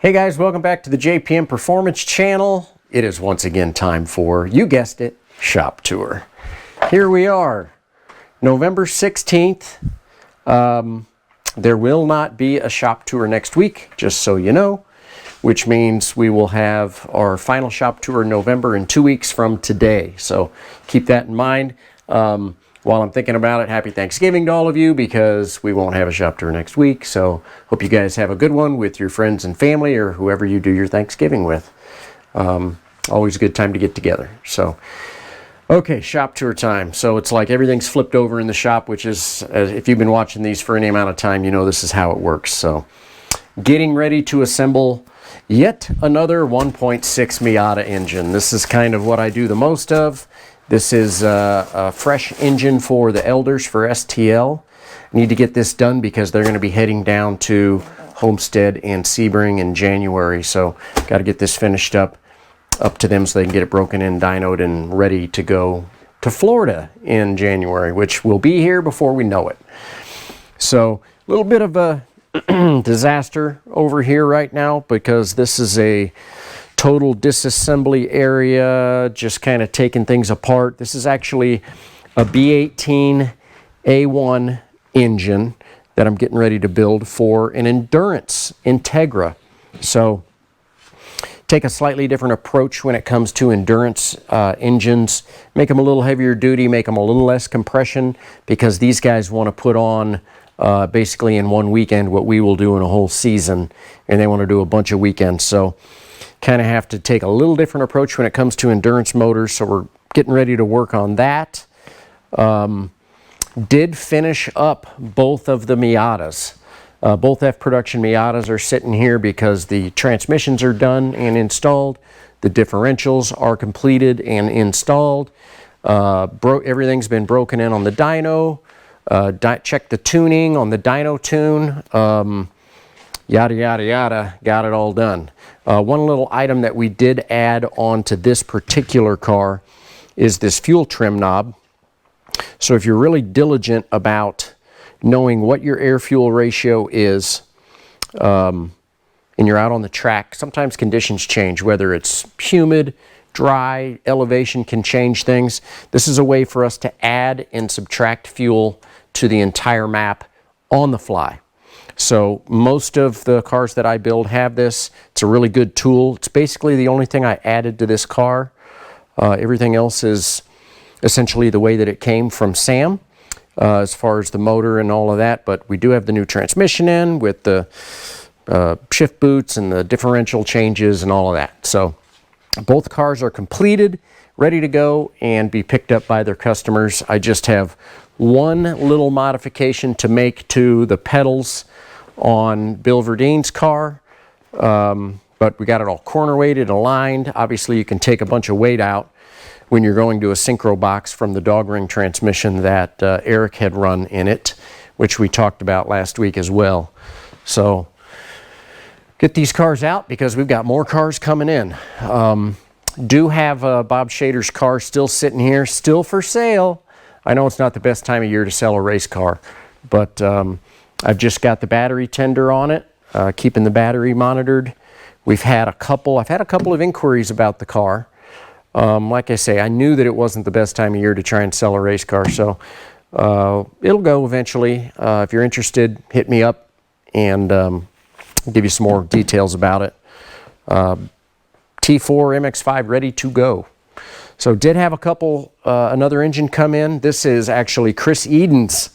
Hey guys, welcome back to the JPM Performance Channel. It is once again time for, you guessed it, shop tour. Here we are, November 16th. There will not be a shop tour next week, just so you know, which means we will have our final shop tour in November in 2 weeks from today. So keep that in mind. While I'm thinking about it, happy Thanksgiving to all of you, because we won't have a shop tour next week. So hope you guys have a good one with your friends and family or whoever you do your Thanksgiving with. Always a good time to get together. So, okay, shop tour time. So it's like everything's flipped over in the shop, which is, if you've been watching these for any amount of time, you know this is how it works. So getting ready to assemble yet another 1.6 Miata engine. This is kind of what I do the most of. This is a fresh engine for the Elders for STL. Need to get this done because they're going to be heading down to Homestead and Sebring in January. So got to get this finished up to them so they can get it broken in, dynoed, and ready to go to Florida in January, which will be here before we know it. So a little bit of a disaster over here right now because this is a total disassembly area, just kind of taking things apart. This is actually a B18 A1 engine that I'm getting ready to build for an Endurance Integra. So take a slightly different approach when it comes to Endurance engines. Make them a little heavier duty, make them a little less compression, because these guys want to put on basically in one weekend what we will do in a whole season, and they want to do a bunch of weekends. So kind of have to take a little different approach when it comes to endurance motors, so we're getting ready to work on that. Did finish up both of the Miatas. Both F-Production Miatas are sitting here because the transmissions are done and installed. The differentials are completed and installed. Everything's been broken in on the dyno. Check the tuning on the dyno tune. Yada, yada, yada, got it all done. One little item that we did add on to this particular car is this fuel trim knob. So if you're really diligent about knowing what your air-fuel ratio is, and you're out on the track, sometimes conditions change, whether it's humid, dry, elevation can change things. This is a way for us to add and subtract fuel to the entire map on the fly. So most of the cars that I build have this. It's a really good tool. It's basically the only thing I added to this car. Everything else is essentially the way that it came from Sam, as far as the motor and all of that. But we do have the new transmission in with the shift boots and the differential changes and all of that. So both cars are completed, ready to go and be picked up by their customers. I just have one little modification to make to the pedals on Bill Verdine's car, but we got it all corner weighted, aligned. Obviously you can take a bunch of weight out when you're going to a synchro box from the dog ring transmission that Eric had run in it, which we talked about last week as well. So get these cars out because we've got more cars coming in. Do have Bob Shader's car still sitting here, still for sale. I know it's not the best time of year to sell a race car, but I've just got the battery tender on it, keeping the battery monitored. I've had a couple of inquiries about the car. Like I say, I knew that it wasn't the best time of year to try and sell a race car, so it'll go eventually. If you're interested, hit me up and I'll give you some more details about it. T4 MX-5 ready to go. So did have another engine come in. This is actually Chris Eden's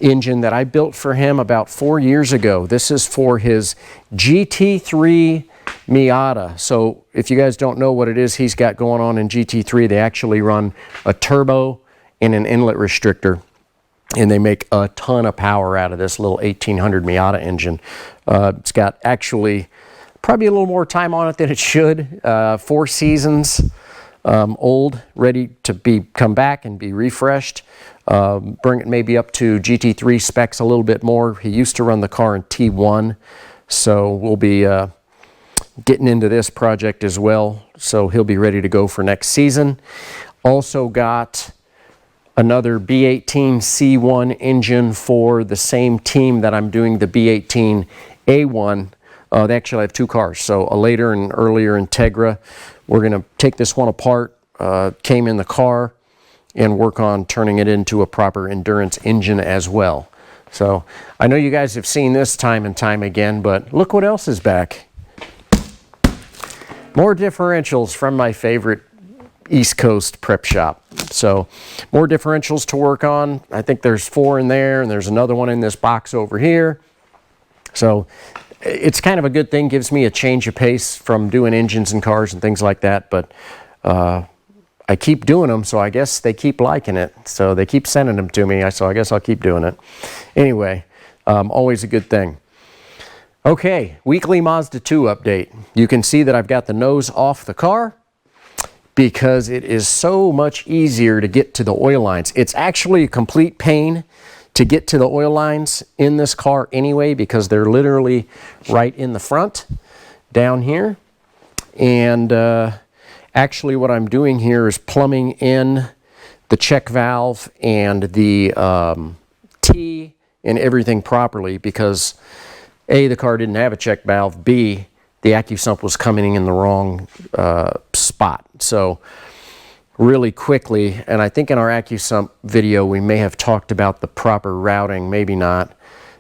engine that I built for him about 4 years ago. This is for his GT3 Miata. So if you guys don't know what it is he's got going on in GT3, they actually run a turbo and an inlet restrictor, and they make a ton of power out of this little 1800 Miata engine. It's got actually probably a little more time on it than it should. 4 seasons old, ready to come back and be refreshed. Bring it maybe up to GT3 specs a little bit more. He used to run the car in T1, so we'll be getting into this project as well. So he'll be ready to go for next season. Also got another B18 C1 engine for the same team that I'm doing the B18 A1 They actually have two cars, so a later and earlier Integra. We're going to take this one apart, came in the car, and work on turning it into a proper endurance engine as well. So I know you guys have seen this time and time again, but look what else is back. More differentials from my favorite East Coast prep shop. So more differentials to work on. I think there's 4 in there, and there's another one in this box over here. So it's kind of a good thing, gives me a change of pace from doing engines and cars and things like that, but I keep doing them, so I guess they keep liking it. So they keep sending them to me, so I guess I'll keep doing it. Anyway, always a good thing. Okay, weekly Mazda 2 update. You can see that I've got the nose off the car because it is so much easier to get to the oil lines. It's actually a complete pain to get to the oil lines in this car anyway, because they're literally right in the front down here. And actually what I'm doing here is plumbing in the check valve and the T and everything properly, because A, the car didn't have a check valve, B, the AccuSump was coming in the wrong spot. So really quickly, and I think in our AccuSump video we may have talked about the proper routing, maybe not,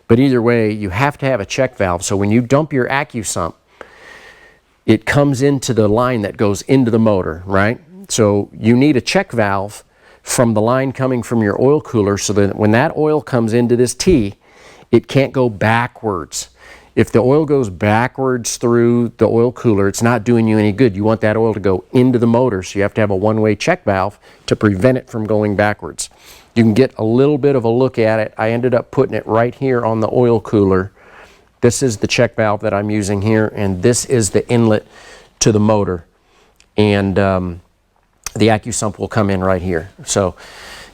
but either way you have to have a check valve. So when you dump your AccuSump, it comes into the line that goes into the motor, right? So you need a check valve from the line coming from your oil cooler, so that when that oil comes into this T, it can't go backwards. If the oil goes backwards through the oil cooler, it's not doing you any good. You want that oil to go into the motor, so you have to have a one-way check valve to prevent it from going backwards. You can get a little bit of a look at it. I ended up putting it right here on the oil cooler. This is the check valve that I'm using here, and this is the inlet to the motor. And the AccuSump will come in right here. So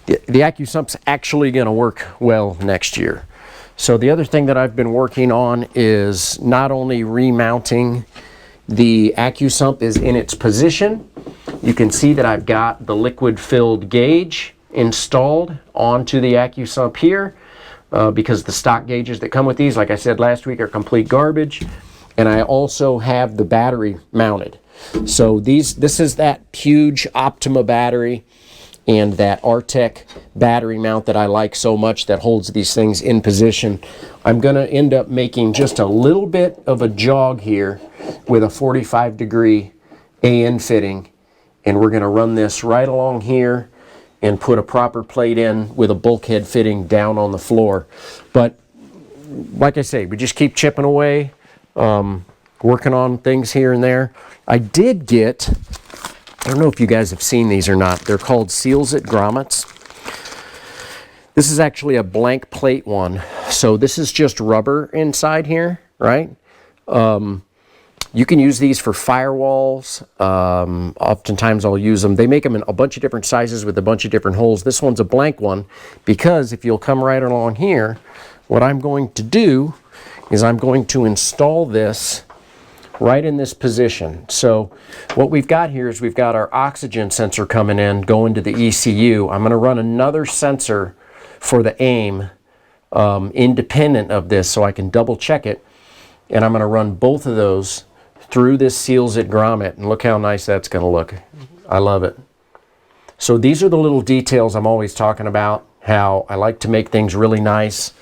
the AccuSump's actually going to work well next year. So the other thing that I've been working on is not only remounting the AccuSump is in its position. You can see that I've got the liquid-filled gauge installed onto the AccuSump here, because the stock gauges that come with these, like I said last week, are complete garbage. And I also have the battery mounted. So this is that huge Optima battery and that Artec battery mount that I like so much that holds these things in position. I'm going to end up making just a little bit of a jog here with a 45-degree AN fitting, and we're going to run this right along here and put a proper plate in with a bulkhead fitting down on the floor. But like I say, we just keep chipping away, working on things here and there. I did get, I don't know if you guys have seen these or not, they're called Seals-It grommets. This is actually a blank plate one. So this is just rubber inside here, right? You can use these for firewalls. Oftentimes I'll use them. They make them in a bunch of different sizes with a bunch of different holes. This one's a blank one because if you'll come right along here, what I'm going to do is I'm going to install this right in this position. So what we've got here is we've got our oxygen sensor coming in, going to the ECU. I'm going to run another sensor for the AIM independent of this so I can double check it. And I'm going to run both of those through this Seals-It grommet, and look how nice that's going to look. I love it. So these are the little details I'm always talking about, how I like to make things really nice.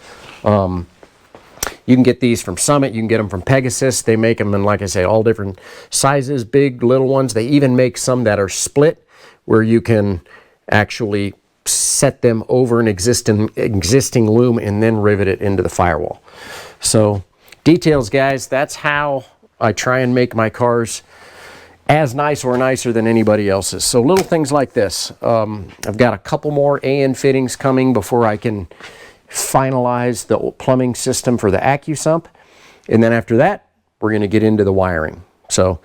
You can get these from Summit, you can get them from Pegasus. They make them in, like I say, all different sizes, big, little ones. They even make some that are split, where you can actually set them over an existing loom and then rivet it into the firewall. So details, guys, that's how I try and make my cars as nice or nicer than anybody else's. So little things like this. I've got a couple more AN fittings coming before I can finalize the plumbing system for the AccuSump. And then after that, we're going to get into the wiring. So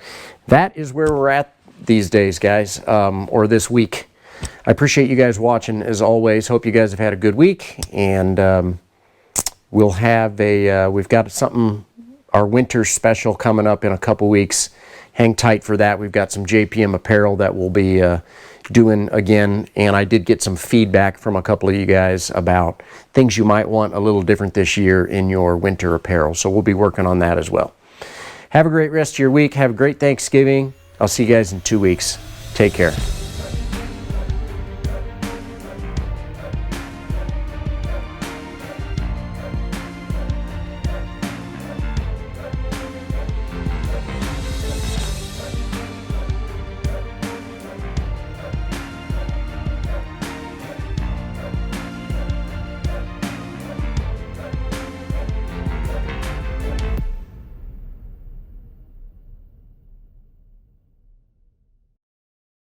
that is where we're at these days, guys, or this week. I appreciate you guys watching as always. Hope you guys have had a good week. And we'll have we've got something, our winter special coming up in a couple weeks. Hang tight for that. We've got some JPM apparel that we'll be doing again, and I did get some feedback from a couple of you guys about things you might want a little different this year in your winter apparel, so we'll be working on that as well. Have a great rest of your week. Have a great Thanksgiving. I'll see you guys in 2 weeks. Take care.